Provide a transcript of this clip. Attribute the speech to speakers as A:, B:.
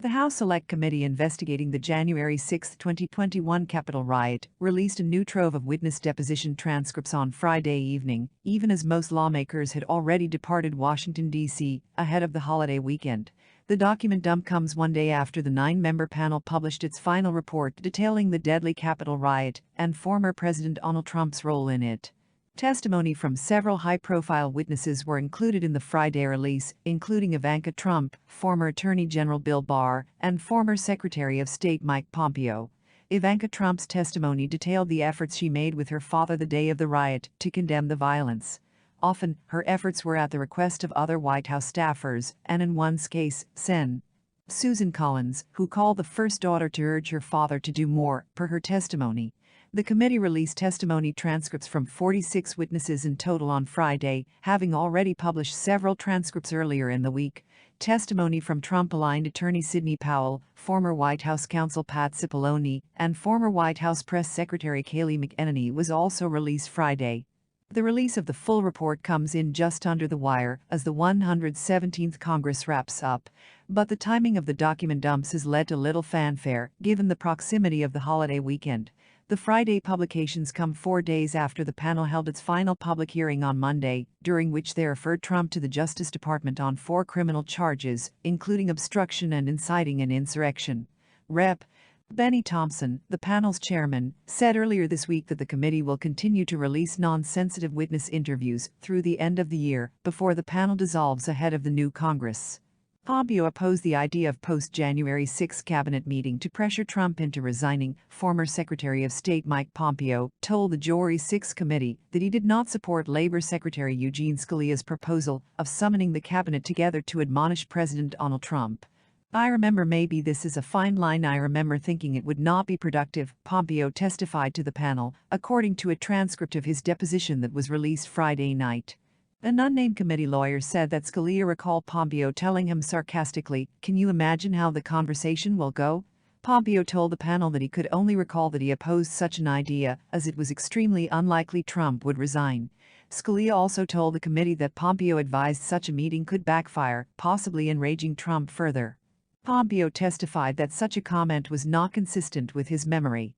A: The House Select Committee investigating the January 6, 2021 Capitol riot released a new trove of witness deposition transcripts on Friday evening, even as most lawmakers had already departed Washington, D.C., ahead of the holiday weekend. The document dump comes one day after the 9-member panel published its final report detailing the deadly Capitol riot and former President Donald Trump's role in it. Testimony from several high-profile witnesses were included in the Friday release, including Ivanka Trump, former Attorney General Bill Barr, and former Secretary of State Mike Pompeo. Ivanka Trump's testimony detailed the efforts she made with her father the day of the riot to condemn the violence. Often, her efforts were at the request of other White House staffers, and in one case, Sen. Susan Collins, who called the first daughter to urge her father to do more, per her testimony. The committee released testimony transcripts from 46 witnesses in total on Friday, having already published several transcripts earlier in the week. Testimony from Trump-aligned attorney Sidney Powell, former White House counsel Pat Cipollone, and former White House press secretary Kayleigh McEnany was also released Friday. The release of the full report comes in just under the wire as the 117th Congress wraps up, but the timing of the document dumps has led to little fanfare, given the proximity of the holiday weekend. The Friday publications come 4 days after the panel held its final public hearing on Monday, during which they referred Trump to the Justice Department on 4 criminal charges, including obstruction and inciting an insurrection. Rep. Benny Thompson, the panel's chairman, said earlier this week that the committee will continue to release non-sensitive witness interviews through the end of the year before the panel dissolves ahead of the new Congress. Pompeo opposed the idea of post-January 6 cabinet meeting to pressure Trump into resigning. Former Secretary of State Mike Pompeo told the January 6 committee that he did not support Labor Secretary Eugene Scalia's proposal of summoning the cabinet together to admonish President Donald Trump. "I remember maybe this is a fine line. I remember thinking it would not be productive," Pompeo testified to the panel, according to a transcript of his deposition that was released Friday night. An unnamed committee lawyer said that Scalia recalled Pompeo telling him sarcastically, "Can you imagine how the conversation will go?" Pompeo told the panel that he could only recall that he opposed such an idea, as it was extremely unlikely Trump would resign. Scalia also told the committee that Pompeo advised such a meeting could backfire, possibly enraging Trump further. Pompeo testified that such a comment was not consistent with his memory.